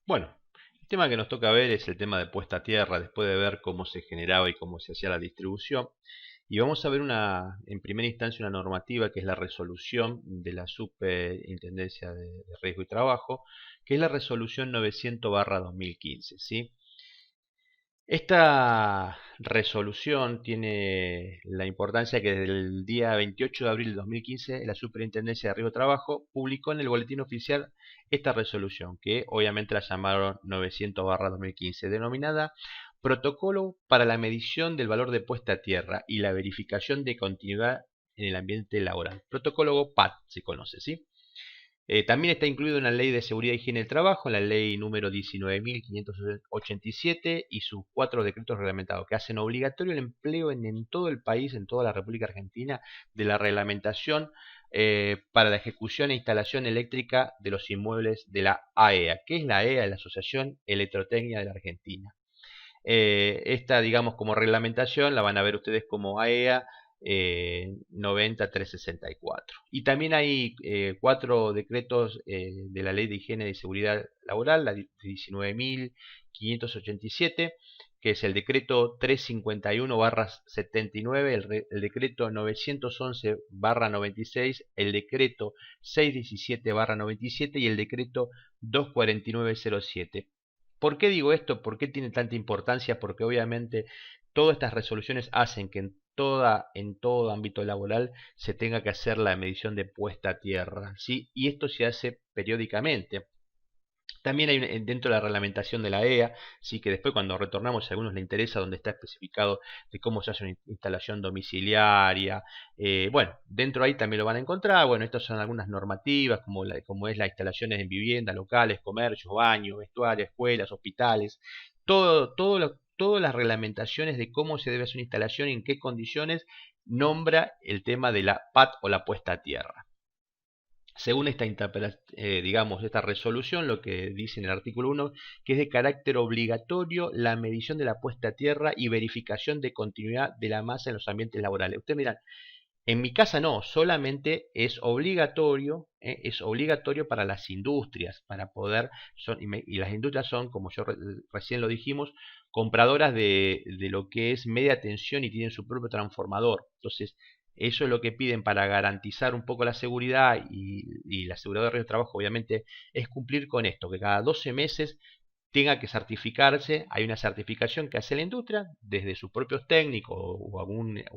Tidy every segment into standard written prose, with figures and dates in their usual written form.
Bueno, el tema que nos toca ver es el tema de puesta a tierra, después de ver cómo se generaba y cómo se hacía la distribución. Y vamos a ver en primera instancia una normativa que es la resolución de la Superintendencia de Riesgo y Trabajo, que es la resolución 900/2015, ¿sí? Esta resolución tiene la importancia que desde el día 28 de abril de 2015 la Superintendencia de Riesgo y Trabajo publicó en el Boletín Oficial esta resolución, que obviamente la llamaron 900/2015, denominada Protocolo para la medición del valor de puesta a tierra y la verificación de continuidad en el ambiente laboral. Protocolo PAT se conoce, ¿sí? También está incluido en la Ley de Seguridad y Higiene del Trabajo, en la Ley número 19.587 y sus 4 decretos reglamentados que hacen obligatorio el empleo en todo el país, en toda la República Argentina, de la reglamentación para la ejecución e instalación eléctrica de los inmuebles de la AEA. ¿Qué es la AEA? La Asociación Electrotecnia de la Argentina. Esta, digamos, como reglamentación la van a ver ustedes como AEA 90364. Y también hay 4 decretos de la Ley de Higiene y Seguridad Laboral, la 19.587, que es el decreto 351/79, el decreto 911/96, el decreto 617/97 y el decreto 249/07. ¿Por qué digo esto? ¿Por qué tiene tanta importancia? Porque obviamente todas estas resoluciones hacen que en todo ámbito laboral se tenga que hacer la medición de puesta a tierra, ¿sí? Y esto se hace periódicamente. También hay dentro de la reglamentación de la EA, sí, que después cuando retornamos, si a algunos les interesa, donde está especificado de cómo se hace una instalación domiciliaria. Bueno, dentro ahí también lo van a encontrar. Bueno, estas son algunas normativas, como es las instalaciones en viviendas, locales, comercios, baños, vestuarios, escuelas, hospitales. Todas las reglamentaciones de cómo se debe hacer una instalación y en qué condiciones nombra el tema de la PAT o la puesta a tierra. Según esta resolución, lo que dice en el artículo 1, que es de carácter obligatorio la medición de la puesta a tierra y verificación de continuidad de la masa en los ambientes laborales. Ustedes miran, en mi casa no, solamente es obligatorio para las industrias, para poder, y las industrias son, como recién lo dijimos, compradoras de lo que es media tensión y tienen su propio transformador. Entonces, eso es lo que piden para garantizar un poco la seguridad y la seguridad de riesgo de trabajo, obviamente, es cumplir con esto, que cada 12 meses tenga que certificarse. Hay una certificación que hace la industria desde sus propios técnicos o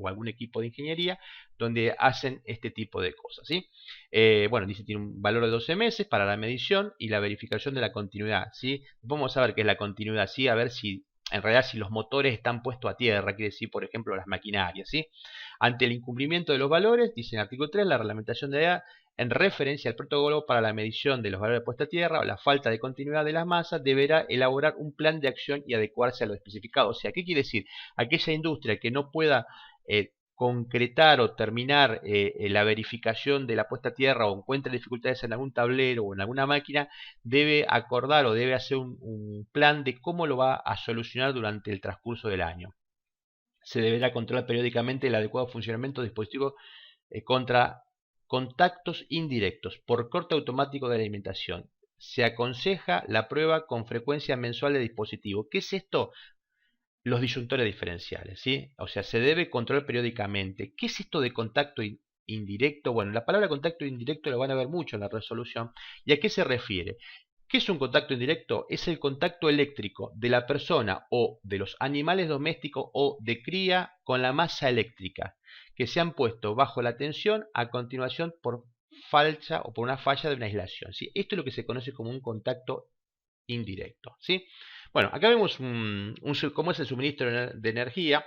algún equipo de ingeniería donde hacen este tipo de cosas, ¿sí? Bueno, dice tiene un valor de 12 meses para la medición y la verificación de la continuidad, ¿sí? Vamos a ver qué es la continuidad, ¿sí? A ver si en realidad si los motores están puestos a tierra, quiere decir, por ejemplo, las maquinarias, ¿sí? Ante el incumplimiento de los valores, dice en el artículo 3, la reglamentación de EA en referencia al protocolo para la medición de los valores de puesta a tierra o la falta de continuidad de las masas, deberá elaborar un plan de acción y adecuarse a lo especificado. O sea, ¿qué quiere decir? Aquella industria que no pueda concretar o terminar la verificación de la puesta a tierra o encuentre dificultades en algún tablero o en alguna máquina, debe acordar o debe hacer un plan de cómo lo va a solucionar durante el transcurso del año. Se deberá controlar periódicamente el adecuado funcionamiento del dispositivo contra contactos indirectos por corte automático de alimentación. Se aconseja la prueba con frecuencia mensual de dispositivo. ¿Qué es esto? Los disyuntores diferenciales, ¿sí? O sea, se debe controlar periódicamente. ¿Qué es esto de contacto indirecto? Bueno, la palabra contacto indirecto lo van a ver mucho en la resolución. ¿Y a qué se refiere? ¿Qué es un contacto indirecto? Es el contacto eléctrico de la persona o de los animales domésticos o de cría con la masa eléctrica que se han puesto bajo la tensión a continuación por falsa o por una falla de una aislación, ¿sí? Esto es lo que se conoce como un contacto indirecto, ¿sí? Bueno, acá vemos cómo es el suministro de energía,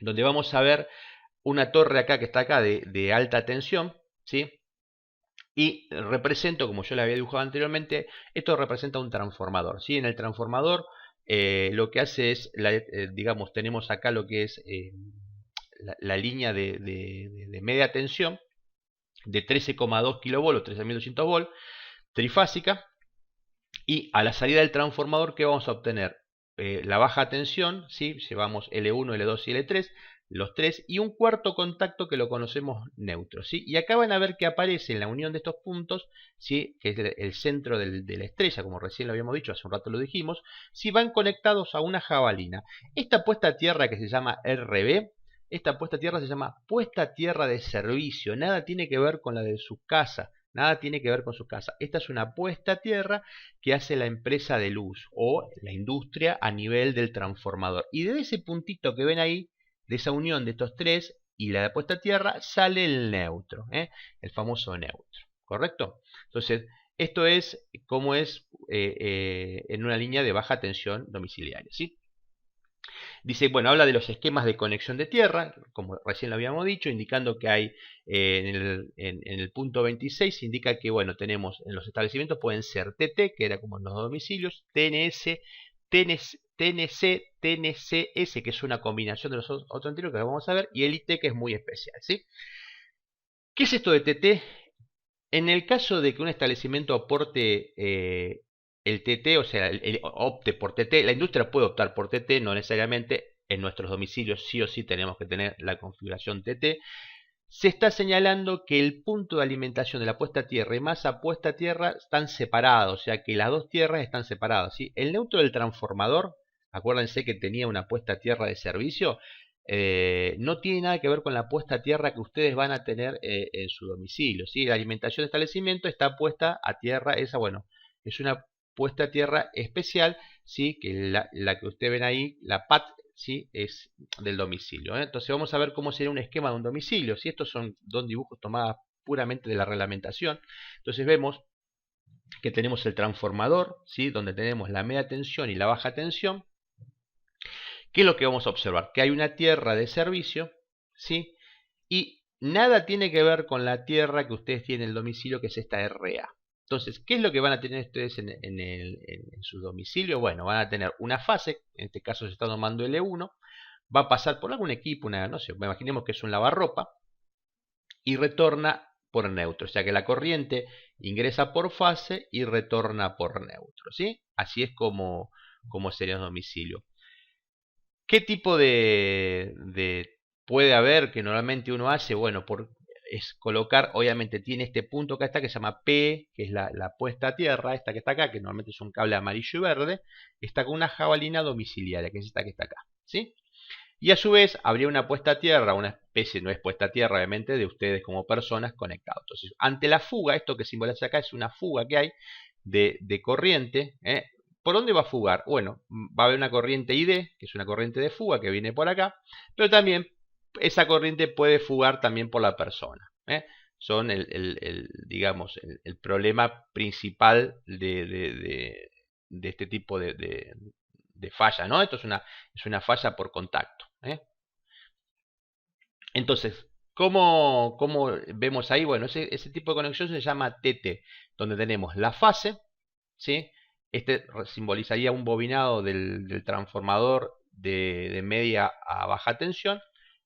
donde vamos a ver una torre acá que está acá de alta tensión, ¿sí? Y represento, como yo le había dibujado anteriormente, esto representa un transformador, ¿sí? En el transformador lo que hace es, digamos, tenemos acá lo que es la línea de media tensión de 13,2 kV o 13.200 volt, trifásica, y a la salida del transformador, ¿qué vamos a obtener? La baja tensión, ¿sí? Llevamos L1, L2 y L3, los tres, y un cuarto contacto que lo conocemos neutro, ¿sí? Y acá van a ver que aparece en la unión de estos puntos, ¿sí? Que es el centro de la estrella, como recién lo habíamos dicho, hace un rato lo dijimos, si van conectados a una jabalina. Esta puesta a tierra que se llama RB, esta puesta a tierra se llama puesta a tierra de servicio, nada tiene que ver con la de su casa. Nada tiene que ver con su casa. Esta es una puesta a tierra que hace la empresa de luz o la industria a nivel del transformador. Y de ese puntito que ven ahí, de esa unión de estos tres y la de puesta a tierra, sale el neutro, el famoso neutro. ¿Correcto? Entonces, esto es como es en una línea de baja tensión domiciliaria, ¿sí? Dice, bueno, habla de los esquemas de conexión de tierra, como recién lo habíamos dicho, indicando que hay en el punto 26, indica que, bueno, tenemos en los establecimientos pueden ser TT, que era como en los domicilios, TNS, TNC, TNCS, que es una combinación de los otros anteriores que vamos a ver, y el IT, que es muy especial, ¿sí? ¿Qué es esto de TT? En el caso de que un establecimiento aporte el TT, o sea, opte por TT, la industria puede optar por TT, no necesariamente en nuestros domicilios sí o sí tenemos que tener la configuración TT. Se está señalando que el punto de alimentación de la puesta a tierra y masa puesta a tierra están separados, o sea que las dos tierras están separadas, ¿sí? El neutro del transformador, acuérdense que tenía una puesta a tierra de servicio, no tiene nada que ver con la puesta a tierra que ustedes van a tener en su domicilio, ¿sí? La alimentación de establecimiento está puesta a tierra, esa, bueno, es una puesta a tierra especial, ¿sí? Que la que ustedes ven ahí, la PAT, ¿sí? Es del domicilio, Entonces vamos a ver cómo sería un esquema de un domicilio, ¿sí? Estos son dos dibujos tomados puramente de la reglamentación. Entonces vemos que tenemos el transformador, ¿sí? Donde tenemos la media tensión y la baja tensión. ¿Qué es lo que vamos a observar? Que hay una tierra de servicio, ¿sí? Y nada tiene que ver con la tierra que ustedes tienen en el domicilio, que es esta RA. Entonces, ¿qué es lo que van a tener ustedes en su domicilio? Bueno, van a tener una fase, en este caso se está tomando L1, va a pasar por algún equipo, no sé, imaginemos que es un lavarropa, y retorna por neutro. O sea que la corriente ingresa por fase y retorna por neutro, ¿sí? Así es como sería un domicilio. ¿Qué tipo de puede haber que normalmente uno hace? Bueno, es colocar, obviamente tiene este punto que está que se llama P, que es la puesta a tierra, esta que está acá, que normalmente es un cable amarillo y verde, está con una jabalina domiciliaria, que es esta que está acá, ¿sí? Y a su vez habría una puesta a tierra, una especie, no es puesta a tierra obviamente, de ustedes como personas conectados. Entonces, ante la fuga, esto que simboliza acá es una fuga que hay de corriente, ¿por dónde va a fugar? Bueno, va a haber una corriente ID, que es una corriente de fuga que viene por acá, pero también esa corriente puede fugar también por la persona. Son digamos, el problema principal de este tipo de falla, ¿no? Esto es una falla por contacto. Entonces, ¿cómo vemos ahí? Bueno, ese tipo de conexión se llama TT, donde tenemos la fase, ¿sí? Este simbolizaría un bobinado del transformador de media a baja tensión,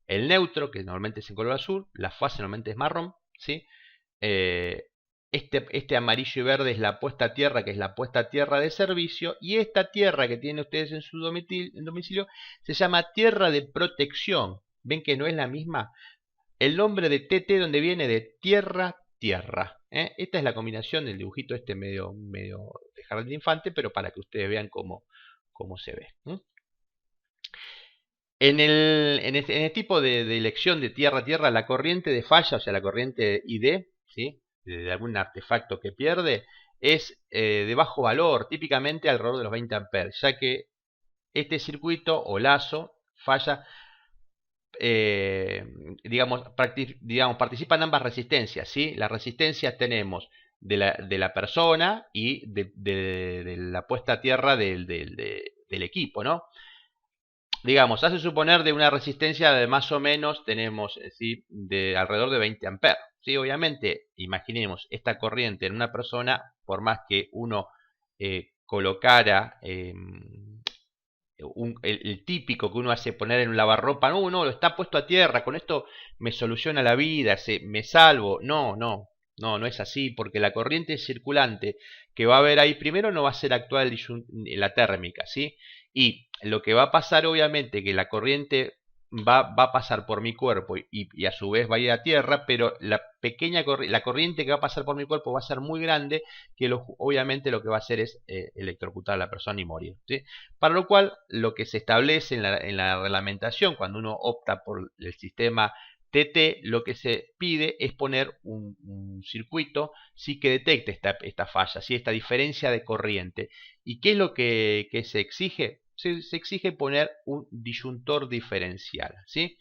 el neutro, que normalmente es en color azul, la fase normalmente es marrón, ¿sí? Este amarillo y verde es la puesta a tierra, que es la puesta a tierra de servicio, y esta tierra que tienen ustedes en su domicilio se llama tierra de protección. ¿Ven que no es la misma? El nombre de TT donde viene de tierra. Esta es la combinación del dibujito este medio de jardín de infante, pero para que ustedes vean cómo se ve. En el tipo de elección de tierra, la corriente de falla, o sea, la corriente ID, ¿sí? De algún artefacto que pierde, es de bajo valor, típicamente alrededor de los 20 amperes, ya que este circuito o lazo falla, digamos, participan ambas resistencias, ¿sí? Las resistencias tenemos de la persona y de la puesta a tierra del equipo, ¿no? Digamos, hace suponer de una resistencia de más o menos, tenemos, ¿sí? De alrededor de 20 amperes. ¿Sí? Obviamente, imaginemos esta corriente en una persona, por más que uno colocara el típico que uno hace poner en un lavarropa, no, no, está puesto a tierra, con esto me soluciona la vida, me salvo. No es así, porque la corriente circulante que va a haber ahí primero no va a ser actual la térmica, ¿sí? Y lo que va a pasar obviamente que la corriente va a pasar por mi cuerpo y a su vez va a ir a tierra, pero la corriente que va a pasar por mi cuerpo va a ser muy grande, que obviamente lo que va a hacer es electrocutar a la persona y morir, ¿sí? Para lo cual, lo que se establece en la reglamentación, cuando uno opta por el sistema TT, lo que se pide es poner un circuito sí que detecte esta falla, ¿sí? Esta diferencia de corriente. ¿Y qué es lo que se exige? Se exige poner un disyuntor diferencial, ¿sí?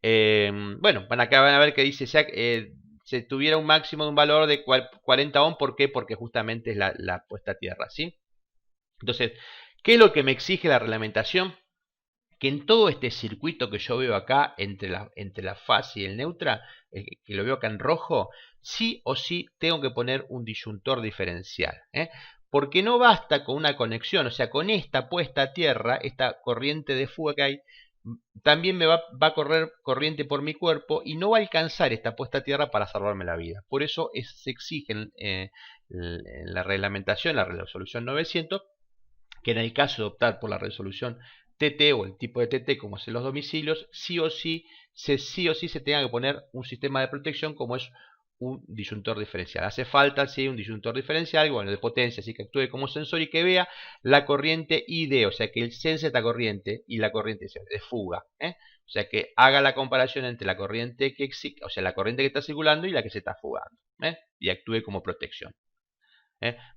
Bueno, acá van a ver que dice se tuviera un máximo de un valor de 40 ohm. ¿Por qué? Porque justamente es la puesta a tierra, ¿sí? Entonces, ¿qué es lo que me exige la reglamentación? Que en todo este circuito que yo veo acá entre la fase y el neutra, que lo veo acá en rojo, sí o sí tengo que poner un disyuntor diferencial, porque no basta con una conexión, o sea, con esta puesta a tierra, esta corriente de fuga que hay, también me va a correr corriente por mi cuerpo y no va a alcanzar esta puesta a tierra para salvarme la vida. Por eso se exige en la reglamentación, la resolución 900, que en el caso de optar por la resolución TT o el tipo de TT como es en los domicilios, sí o sí se tenga que poner un sistema de protección como es un disyuntor diferencial. Hace falta, sí, un disyuntor diferencial, bueno, de potencia, así que actúe como sensor y que vea la corriente ID, o sea, que él sense esta corriente y la corriente de fuga, o sea, que haga la comparación entre la corriente que existe, o sea, la corriente que está circulando y la que se está fugando, y actúe como protección.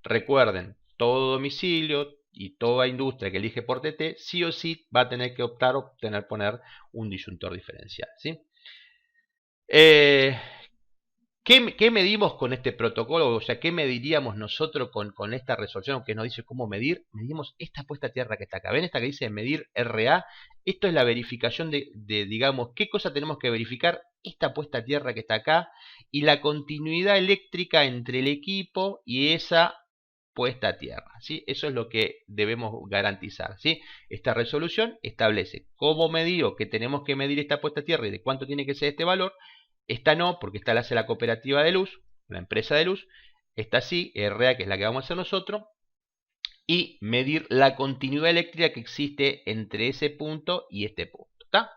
Recuerden, todo domicilio y toda industria que elige por TT, sí o sí va a tener que optar o poner un disyuntor diferencial, ¿sí? ¿Qué medimos con este protocolo? O sea, ¿qué mediríamos nosotros con esta resolución que nos dice cómo medir? Medimos esta puesta a tierra que está acá. ¿Ven esta que dice medir RA? Esto es la verificación de digamos, qué cosa tenemos que verificar. Esta puesta a tierra que está acá y la continuidad eléctrica entre el equipo y esa puesta a tierra, ¿sí? Eso es lo que debemos garantizar, ¿sí? Esta resolución establece cómo medir o que tenemos que medir esta puesta a tierra y de cuánto tiene que ser este valor. Esta no, porque esta la hace la cooperativa de luz, la empresa de luz. Esta sí, RA, que es la que vamos a hacer nosotros. Y medir la continuidad eléctrica que existe entre ese punto y este punto, ¿está?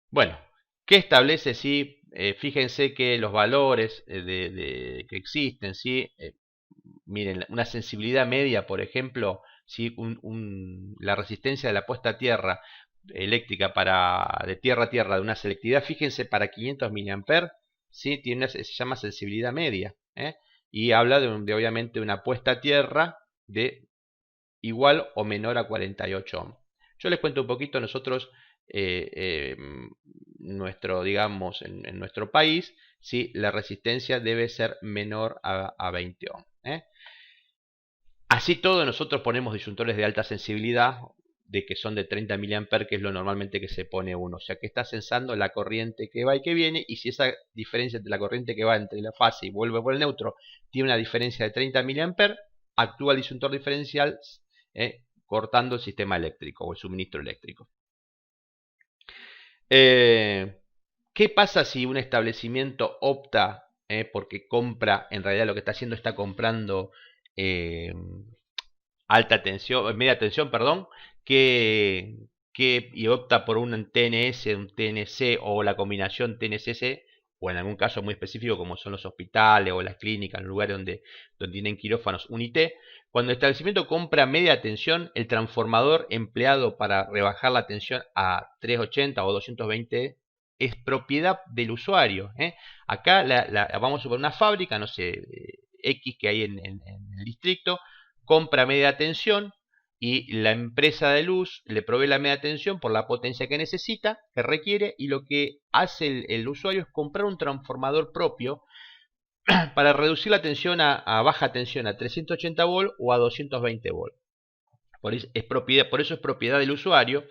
Bueno, ¿qué establece? ¿Sí? Fíjense que los valores que existen, ¿sí? Miren, una sensibilidad media, por ejemplo, ¿sí? La resistencia de la puesta a tierra eléctrica de tierra a tierra de una selectividad, fíjense, para 500 mA, ¿sí? Se llama sensibilidad media, y habla de obviamente una puesta a tierra de igual o menor a 48 ohm. Yo les cuento un poquito. Nosotros, digamos, en nuestro país, ¿sí? La resistencia debe ser menor a 20 ohm. Así todo, nosotros ponemos disyuntores de alta sensibilidad, de que son de 30 mA, que es lo normalmente que se pone uno. O sea, que está sensando la corriente que va y que viene, y si esa diferencia entre la corriente que va entre la fase y vuelve por el neutro tiene una diferencia de 30 mA, actúa el disyuntor diferencial cortando el sistema eléctrico o el suministro eléctrico. ¿Qué pasa si un establecimiento opta, porque compra, en realidad lo que está haciendo está comprando alta tensión, media tensión, perdón, y opta por un TNS, un TNC o la combinación TNCC, o en algún caso muy específico como son los hospitales o las clínicas, en lugares donde tienen quirófanos, un IT? Cuando el establecimiento compra media tensión, el transformador empleado para rebajar la tensión a 380 o 220 es propiedad del usuario. Acá vamos a suponer una fábrica, no sé, X que hay en el distrito, compra media tensión y la empresa de luz le provee la media tensión por la potencia que necesita, que requiere, y lo que hace el usuario es comprar un transformador propio para reducir la tensión a baja tensión, a 380 volt o a 220 volt. Por eso es propiedad del usuario.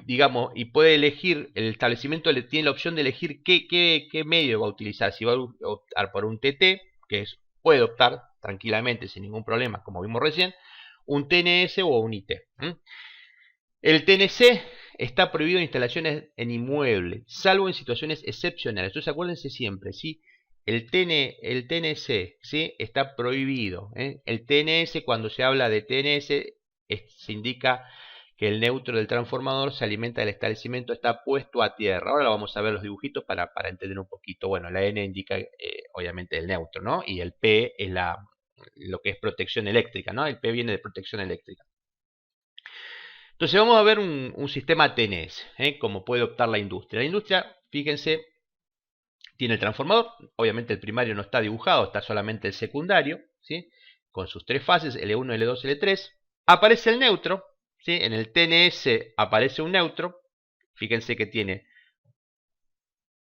Digamos, y puede elegir, el establecimiento tiene la opción de elegir qué medio va a utilizar. Si va a optar por un TT, que puede optar tranquilamente sin ningún problema, como vimos recién, un TNS o un IT. El TNC está prohibido en instalaciones en inmuebles, salvo en situaciones excepcionales. Entonces acuérdense siempre, ¿sí? El TNC, ¿sí? Está prohibido. El TNS, cuando se habla de TNS, se indica que el neutro del transformador se alimenta del establecimiento, está puesto a tierra. Ahora lo vamos a ver los dibujitos para entender un poquito. Bueno, la N indica obviamente el neutro, ¿no? Y el P es lo que es protección eléctrica, ¿no? El P viene de protección eléctrica. Entonces vamos a ver un sistema TNS, como puede optar la industria. La industria, fíjense, tiene el transformador, obviamente el primario no está dibujado, está solamente el secundario, ¿sí? Con sus tres fases, L1, L2, L3. Aparece el neutro, ¿sí? En el TNS aparece un neutro, fíjense que tiene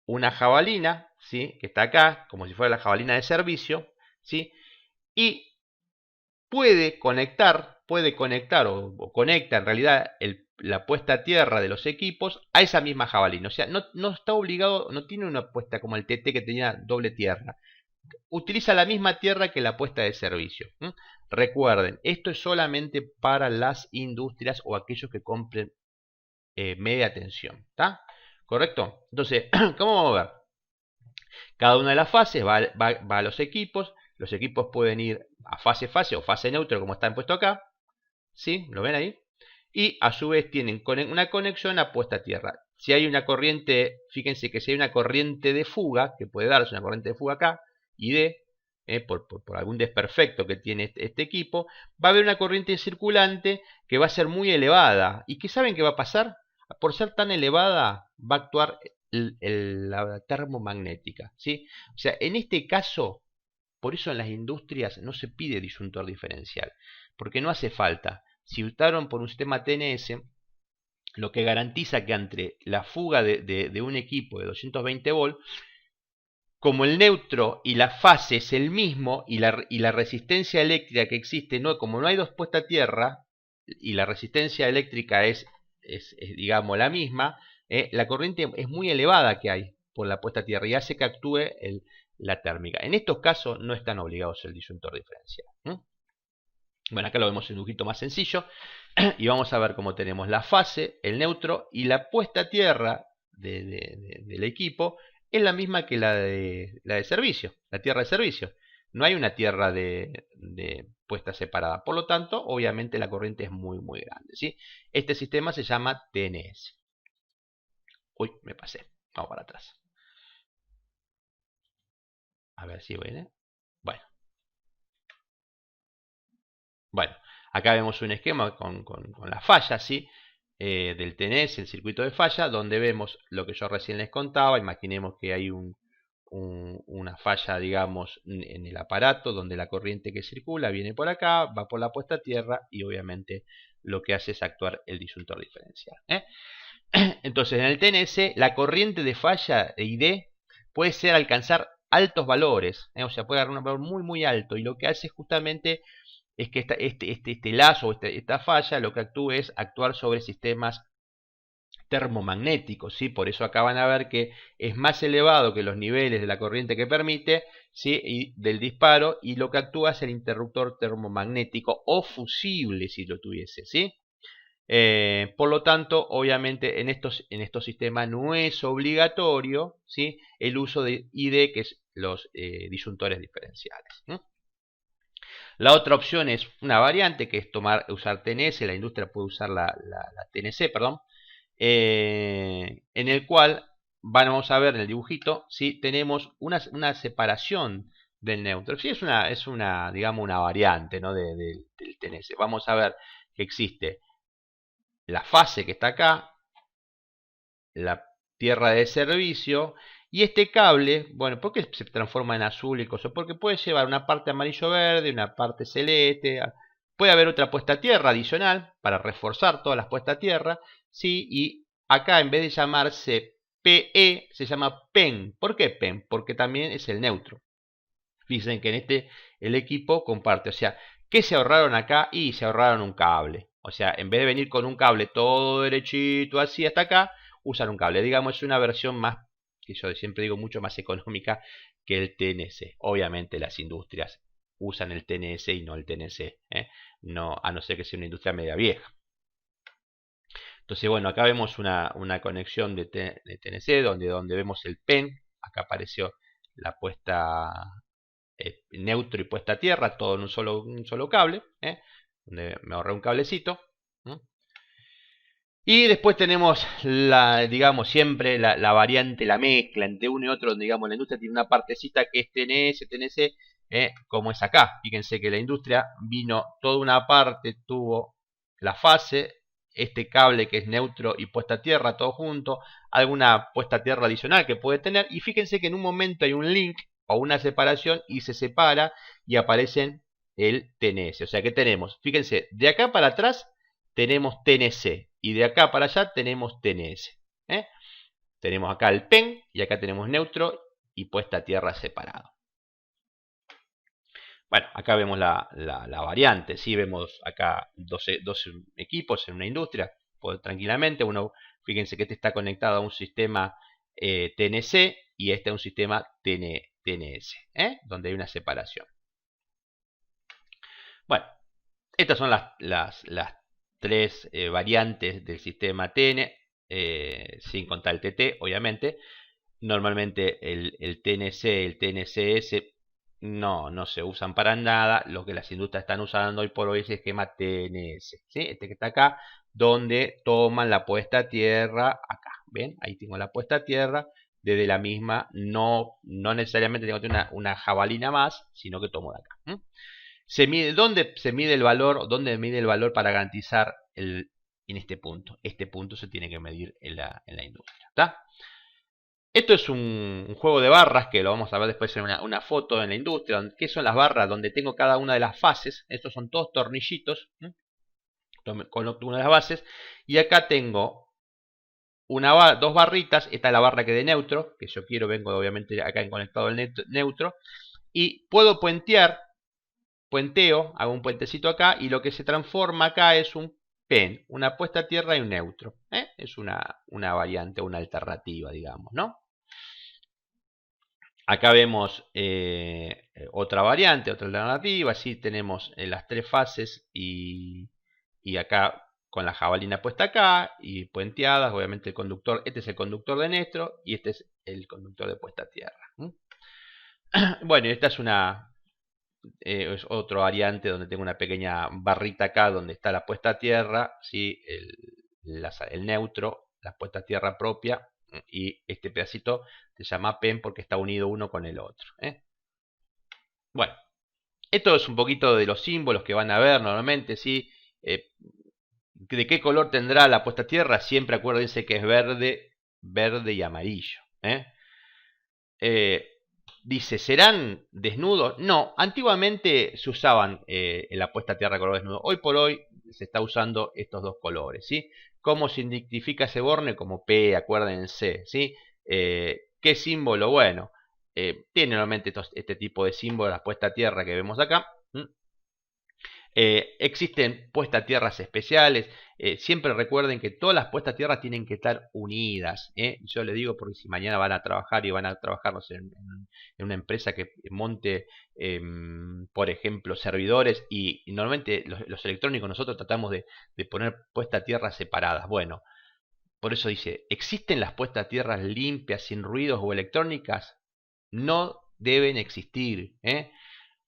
una jabalina, ¿sí? Que está acá, como si fuera la jabalina de servicio, ¿sí? Y puede conectar o conecta en realidad la puesta a tierra de los equipos a esa misma jabalina. O sea, no está obligado, no tiene una puesta como el TT que tenía doble tierra. Utiliza la misma tierra que la puesta de servicio. Recuerden, esto es solamente para las industrias o aquellos que compren media tensión. ¿Está? ¿Correcto? Entonces, ¿cómo vamos a ver? Cada una de las fases va a los equipos. Los equipos pueden ir a fase o fase neutro, como está puesto acá. ¿Sí? ¿Lo ven ahí? Y a su vez tienen una conexión a puesta a tierra. Si hay una corriente, fíjense que si hay una corriente de fuga, que puede darse una corriente de fuga acá, ID, por algún desperfecto que tiene este equipo, va a haber una corriente circulante que va a ser muy elevada. ¿Y qué saben que va a pasar? Por ser tan elevada, va a actuar la termomagnética, ¿sí? O sea, en este caso, por eso en las industrias no se pide disyuntor diferencial, porque no hace falta. Si optaron por un sistema TNS, lo que garantiza que entre la fuga de un equipo de 220 volts, como el neutro y la fase es el mismo y la resistencia eléctrica que existe, como no hay dos puestas a tierra y la resistencia eléctrica es digamos la misma, la corriente es muy elevada que hay por la puesta a tierra y hace que actúe la térmica. En estos casos no están obligados el disyuntor diferencial. Bueno, acá lo vemos en un dibujito más sencillo y vamos a ver cómo tenemos la fase, el neutro y la puesta a tierra del equipo es la misma que la de servicio, la tierra de servicio. No hay una tierra de puesta separada, por lo tanto, obviamente la corriente es muy grande, ¿sí? Este sistema se llama TNS. Uy, me pasé, vamos para atrás. A ver si viene. Bueno, acá vemos un esquema con las fallas, ¿sí? Del TNS, el circuito de falla, donde vemos lo que yo recién les contaba. Imaginemos que hay una falla, digamos, en el aparato, donde la corriente que circula viene por acá, va por la puesta a tierra y obviamente lo que hace es actuar el disyuntor diferencial. Entonces, en el TNS, la corriente de falla de ID puede ser alcanzar altos valores, o sea, puede dar un valor muy alto, y lo que hace justamente es que este lazo o esta falla lo que actúa es actuar sobre sistemas termomagnéticos, ¿sí? Por eso acá van a ver que es más elevado que los niveles de la corriente que permite, ¿sí? Y del disparo, y lo que actúa es el interruptor termomagnético o fusible si lo tuviese, ¿sí? Por lo tanto, obviamente en estos sistemas no es obligatorio, ¿sí? El uso de ID, que es los disyuntores diferenciales. La otra opción es una variante, que es usar TNS, la industria puede usar la TNC, perdón, en el cual vamos a ver en el dibujito si tenemos una separación del neutro. Sí, es una digamos, una variante, ¿no? del TNS. Vamos a ver que existe la fase que está acá, la tierra de servicio, y este cable, bueno, ¿por qué se transforma en azul y cosas? Porque puede llevar una parte amarillo-verde, una parte celeste, puede haber otra puesta a tierra adicional para reforzar todas las puestas a tierra, ¿sí? Y acá en vez de llamarse PE, se llama PEN. ¿Por qué PEN? Porque también es el neutro. Dicen que en el equipo comparte, o sea, ¿qué se ahorraron acá? Y se ahorraron un cable. O sea, en vez de venir con un cable todo derechito así hasta acá, usan un cable. Digamos, es una versión más, que yo siempre digo, mucho más económica que el TNC. Obviamente las industrias usan el TNS y no el TNC, no, a no ser que sea una industria media vieja. Entonces, bueno, acá vemos una conexión de TNC donde vemos el PEN. Acá apareció la puesta neutro y puesta a tierra, todo en un solo cable, donde me ahorré un cablecito. Y después tenemos digamos, siempre la variante, la mezcla entre uno y otro. Digamos, la industria tiene una partecita que es TNS, TNC, como es acá. Fíjense que la industria vino toda una parte, tuvo la fase, este cable que es neutro y puesta a tierra, todo junto, alguna puesta a tierra adicional que puede tener. Y fíjense que en un momento hay un link o una separación y se separa y aparecen el TNS. O sea que tenemos, fíjense, de acá para atrás tenemos TNC y de acá para allá tenemos TNS. Tenemos acá el PEN y acá tenemos neutro y puesta a tierra separado. Bueno, acá vemos la variante, ¿sí? Vemos acá 12 equipos en una industria, tranquilamente. Fíjense que este está conectado a un sistema TNC y este a un sistema TNS, donde hay una separación. Bueno, estas son las tres variantes del sistema TN, sin contar el TT, obviamente. Normalmente el TNC, el TNCS no se usan para nada. Lo que las industrias están usando hoy por hoy es el esquema TNS, ¿sí? Este que está acá, donde toman la puesta a tierra acá. ¿Ven? Ahí tengo la puesta a tierra. Desde la misma, no necesariamente tengo que tener una jabalina más, sino que tomo de acá. ¿Dónde se mide el valor? ¿Dónde mide el valor para garantizar en este punto? Este punto se tiene que medir en la industria. ¿Está? Esto es un juego de barras que lo vamos a ver después en una foto en la industria. ¿Qué son las barras? Donde tengo cada una de las fases. Estos son todos tornillitos. Con una de las bases. Y acá tengo dos barritas. Esta es la barra que de neutro. Que yo quiero, vengo obviamente acá en conectado el neutro. Y puedo puenteo, hago un puentecito acá. Y lo que se transforma acá es un PEN. Una puesta a tierra y un neutro. Es una variante, una alternativa, digamos, ¿no? Acá vemos otra variante, otra alternativa. Así tenemos las tres fases y acá con la jabalina puesta acá y puenteadas. Obviamente el conductor, este es el conductor de neutro y este es el conductor de puesta a tierra. Bueno, esta es otra variante donde tengo una pequeña barrita acá donde está la puesta a tierra, ¿sí? el neutro, la puesta a tierra propia. Y este pedacito se llama PEN porque está unido uno con el otro. Bueno, esto es un poquito de los símbolos que van a ver normalmente, ¿sí? ¿De qué color tendrá la puesta a tierra? Siempre acuérdense que es verde y amarillo. Dice, ¿serán desnudos? No, antiguamente se usaban en la puesta a tierra color desnudo. Hoy por hoy se está usando estos dos colores, ¿sí? ¿Cómo se identifica ese borne? Como P, acuérdense, ¿sí? ¿Qué símbolo? Bueno, tiene normalmente este tipo de símbolos, la puesta a tierra que vemos acá. Existen puestas a tierras especiales. Siempre recuerden que todas las puestas a tierra tienen que estar unidas. Yo les digo porque si mañana van a trabajar y van a trabajar en una empresa que monte, por ejemplo, servidores y normalmente los electrónicos nosotros tratamos de poner puestas a tierra separadas. Bueno, por eso dice, ¿existen las puestas a tierra limpias, sin ruidos o electrónicas? No deben existir.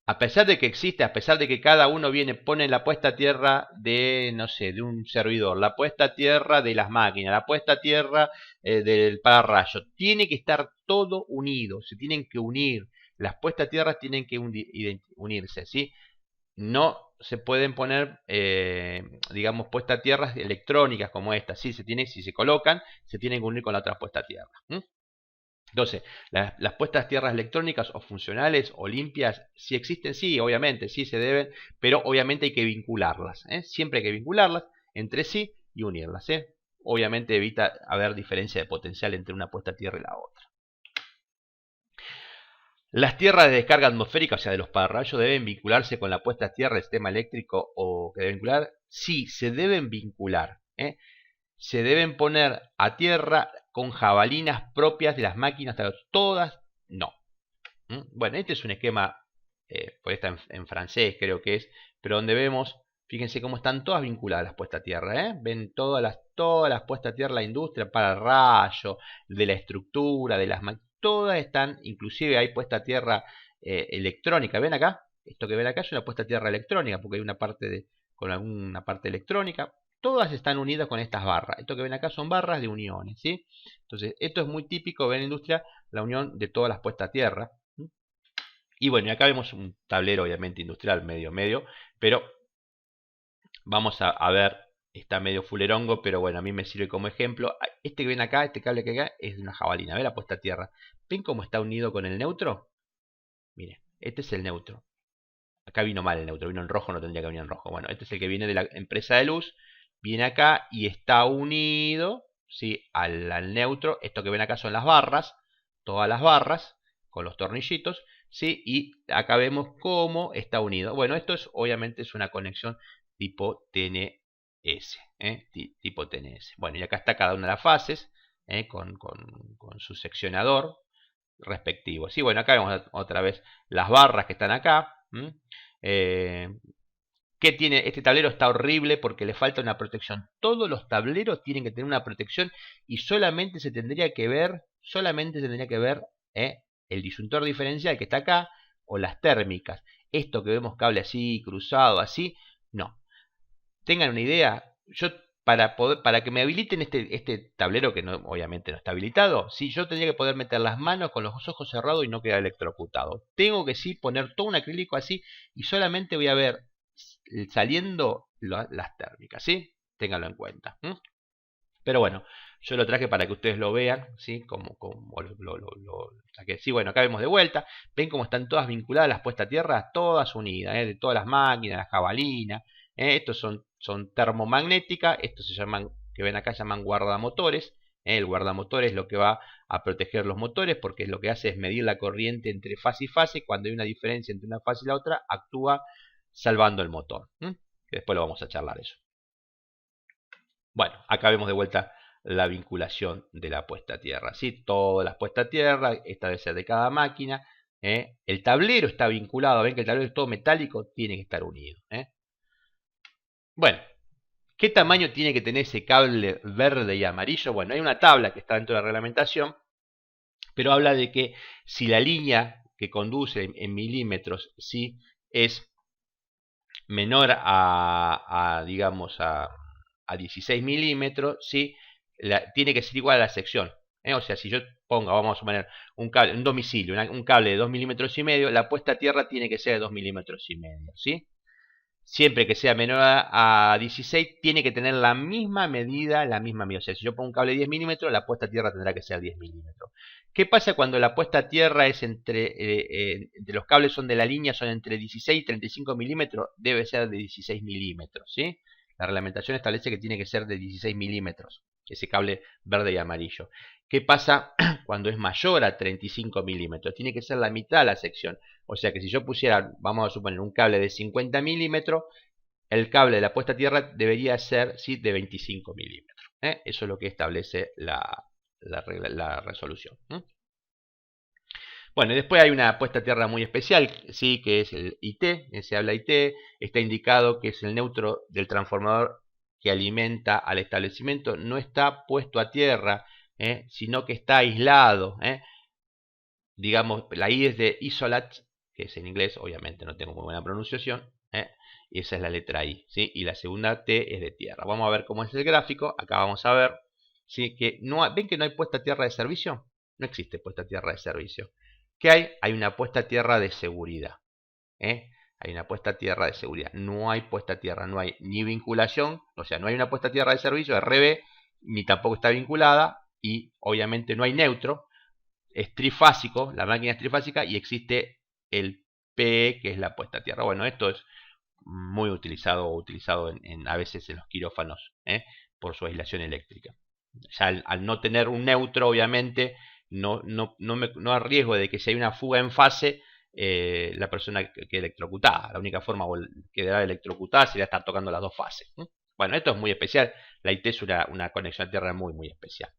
A pesar de que existe, a pesar de que cada uno pone la puesta a tierra de, no sé, de un servidor, la puesta a tierra de las máquinas, la puesta a tierra del pararrayo, tiene que estar todo unido, se tienen que unir, las puestas a tierra tienen que unirse, ¿sí? No se pueden poner, digamos, puestas a tierra electrónicas como esta, ¿sí? Si se colocan, se tienen que unir con la otra puesta a tierra. Entonces, las puestas a tierras electrónicas o funcionales o limpias, si existen, sí, obviamente, sí se deben, pero obviamente hay que vincularlas. Siempre hay que vincularlas entre sí y unirlas. Obviamente evita haber diferencia de potencial entre una puesta a tierra y la otra. Las tierras de descarga atmosférica, o sea, de los pararrayos, deben vincularse con la puesta a tierra del sistema eléctrico o que deben vincular. Sí, se deben vincular. Se deben poner a tierra con jabalinas propias de las máquinas, todas no. Bueno, este es un esquema, pues está en francés creo que es, pero donde vemos, fíjense cómo están todas vinculadas las puestas a tierra. Ven todas las puestas a tierra de la industria, para el rayo, de la estructura, de las máquinas, todas están, inclusive hay puesta a tierra electrónica. ¿Ven acá? Esto que ven acá es una puesta a tierra electrónica, porque hay una parte con alguna parte electrónica. todas están unidas con estas barras. Esto que ven acá son barras de uniones, ¿sí? Entonces, esto es muy típico ver en la industria, la unión de todas las puestas a tierra. Y bueno, y acá vemos un tablero obviamente industrial medio, pero vamos a ver, está medio fulerongo, pero bueno, a mí me sirve como ejemplo. Este que ven acá, este cable que acá, es de una jabalina, ¿ven la puesta a tierra? ¿Ven cómo está unido con el neutro? Miren, este es el neutro. Acá vino mal el neutro, vino en rojo, no tendría que venir en rojo. Bueno, este es el que viene de la empresa de luz, viene acá y está unido, ¿sí?, al neutro. Esto que ven acá son las barras, todas las barras, con los tornillitos, ¿sí? Y acá vemos cómo está unido. Bueno, esto es, obviamente, es una conexión tipo TNS, tipo TNS. Bueno, y acá está cada una de las fases, con su seccionador respectivo. Sí, bueno, acá vemos otra vez las barras que están acá. ¿Qué tiene? Este tablero está horrible porque le falta una protección. Todos los tableros tienen que tener una protección y solamente se tendría que ver el disyuntor diferencial que está acá o las térmicas. Esto que vemos cable así, cruzado, así, no. Tengan una idea, yo para que me habiliten este tablero que no, obviamente no está habilitado, sí, yo tendría que poder meter las manos con los ojos cerrados y no quedar electrocutado. Tengo que sí poner todo un acrílico así y solamente voy a ver saliendo las térmicas, ¿sí? Ténganlo en cuenta. Pero bueno, yo lo traje para que ustedes lo vean, ¿sí? Como lo saqué. Sí, bueno, acá vemos de vuelta. Ven cómo están todas vinculadas las puestas a tierra, todas unidas, de todas las máquinas, las jabalinas. Estos son termomagnéticas, estos se llaman, que ven acá, se llaman guardamotores. El guardamotores es lo que va a proteger los motores, porque lo que hace es medir la corriente entre fase y fase. Cuando hay una diferencia entre una fase y la otra, actúa salvando el motor. Que después lo vamos a charlar eso. Bueno, acá vemos de vuelta la vinculación de la puesta a tierra, ¿sí? Todas las puestas a tierra, esta debe ser de cada máquina. El tablero está vinculado, ven que el tablero es todo metálico, tiene que estar unido. Bueno, ¿qué tamaño tiene que tener ese cable verde y amarillo? Bueno, hay una tabla que está dentro de la reglamentación, pero habla de que si la línea que conduce en milímetros, ¿sí?, es menor digamos, a 16 milímetros, ¿sí?, tiene que ser igual a la sección. O sea, si yo pongo, vamos a suponer, un cable, un domicilio, un cable de 2 milímetros y medio, la puesta a tierra tiene que ser de 2 milímetros y medio, ¿sí? Siempre que sea menor a 16, tiene que tener la misma medida, O sea, si yo pongo un cable de 10 milímetros, la puesta a tierra tendrá que ser 10 milímetros. ¿Qué pasa cuando la puesta a tierra es entre los cables son de la línea, son entre 16 y 35 milímetros? Debe ser de 16 milímetros, ¿sí? La reglamentación establece que tiene que ser de 16 milímetros, ese cable verde y amarillo. ¿Qué pasa cuando es mayor a 35 milímetros? Tiene que ser la mitad de la sección. O sea que si yo pusiera, vamos a suponer, un cable de 50 milímetros, el cable de la puesta a tierra debería ser, ¿sí?, de 25 milímetros. Eso es lo que establece la resolución. Bueno, y después hay una puesta a tierra muy especial, sí, que es el IT, se habla IT, está indicado que es el neutro del transformador que alimenta al establecimiento, no está puesto a tierra, sino que está aislado. Digamos, la I es de isolate, que es en inglés, obviamente no tengo muy buena pronunciación, y esa es la letra I, ¿sí? Y la segunda T es de tierra. Vamos a ver cómo es el gráfico, acá vamos a ver, ¿sí?, que ¿ven que no hay puesta a tierra de servicio? No existe puesta a tierra de servicio. ¿Qué hay? Hay una puesta a tierra de seguridad. Hay una puesta a tierra de seguridad. No hay puesta a tierra, no hay ni vinculación, o sea, no hay una puesta a tierra de servicio, RB, ni tampoco está vinculada, y obviamente no hay neutro. Es trifásico, la máquina es trifásica, y existe el PE, que es la puesta a tierra. Bueno, esto es muy utilizado a veces en los quirófanos, por su aislación eléctrica. Ya al no tener un neutro, obviamente, no arriesgo de que si hay una fuga en fase, la persona quede electrocutada. La única forma que quedará electrocutada sería estar tocando las dos fases. Bueno, esto es muy especial. La IT es una conexión a tierra muy especial.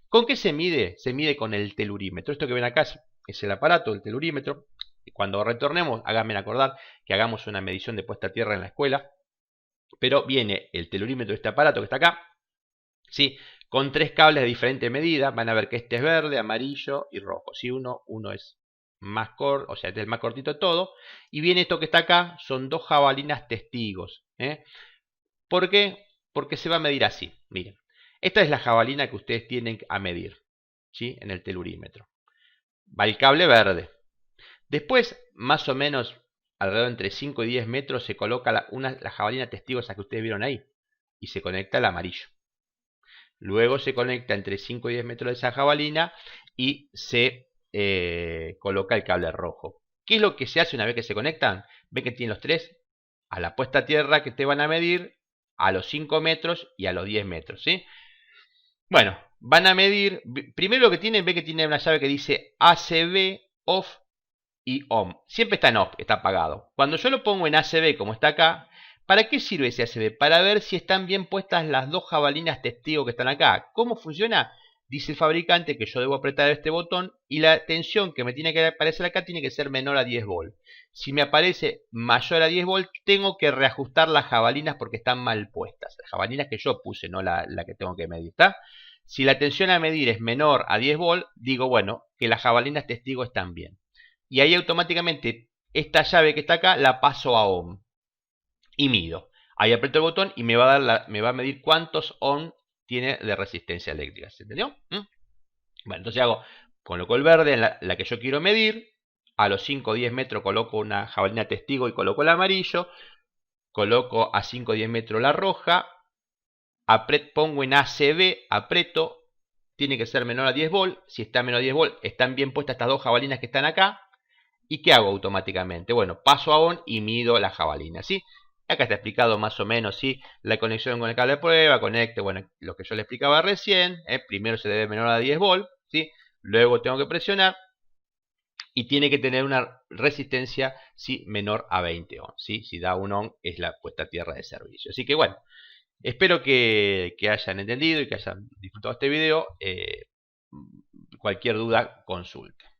¿Con qué se mide? Se mide con el telurímetro. Esto que ven acá es el aparato, el telurímetro. Cuando retornemos, háganme acordar que hagamos una medición de puesta a tierra en la escuela. Pero viene el telurímetro de este aparato que está acá, ¿sí?, con 3 cables de diferente medida. Van a ver que este es verde, amarillo y rojo. ¿Sí? Uno es más corto, o sea, este es el más cortito de todo. Y viene esto que está acá, son 2 jabalinas testigos. ¿Por qué? porque se va a medir así. Miren, esta es la jabalina que ustedes tienen a medir, ¿sí? En el telurímetro. Va el cable verde. Después, más o menos, alrededor entre 5 y 10 metros, se coloca la jabalina testigo, esa que ustedes vieron ahí, y se conecta al amarillo. Luego se conecta entre 5 y 10 metros de esa jabalina y se coloca el cable rojo. ¿Qué es lo que se hace una vez que se conectan? Ven que tienen los tres a la puesta a tierra que te van a medir, a los 5 metros y a los 10 metros, ¿sí? Bueno, van a medir, primero lo que tienen, ven que tiene una llave que dice ACB, OFF y ON. Siempre está en OFF, está apagado. Cuando yo lo pongo en ACB, como está acá, ¿para qué sirve ese ACB? Para ver si están bien puestas las dos jabalinas testigo que están acá. ¿Cómo funciona? Dice el fabricante que yo debo apretar este botón y la tensión que me tiene que aparecer acá tiene que ser menor a 10 volts. Si me aparece mayor a 10 volts, tengo que reajustar las jabalinas porque están mal puestas. Las jabalinas que yo puse, no la que tengo que medir, ¿está? Si la tensión a medir es menor a 10 volts, digo, bueno, que las jabalinas testigo están bien. Y ahí automáticamente esta llave que está acá la paso a ohm y mido. Ahí aprieto el botón y me va a medir cuántos ohm tiene de resistencia eléctrica. ¿Se entendió? Bueno, entonces coloco el verde en la que yo quiero medir. A los 5 o 10 metros coloco una jabalina testigo y coloco el amarillo. Coloco a 5 o 10 metros la roja. Pongo en ACB, aprieto. Tiene que ser menor a 10 volts. Si está menor a 10 volts, están bien puestas estas dos jabalinas que están acá. ¿Y qué hago automáticamente? Bueno, paso a ON y mido la jabalina, ¿sí? Acá está explicado más o menos, ¿sí? La conexión con el cable de prueba, conecte, bueno, lo que yo le explicaba recién. Primero se debe menor a 10 volts, ¿sí? Luego tengo que presionar y tiene que tener una resistencia, ¿sí? Menor a 20 ohms, ¿sí? Si da un ohm es la puesta a tierra de servicio. Así que bueno, espero que hayan entendido y que hayan disfrutado este video. Cualquier duda, consulta.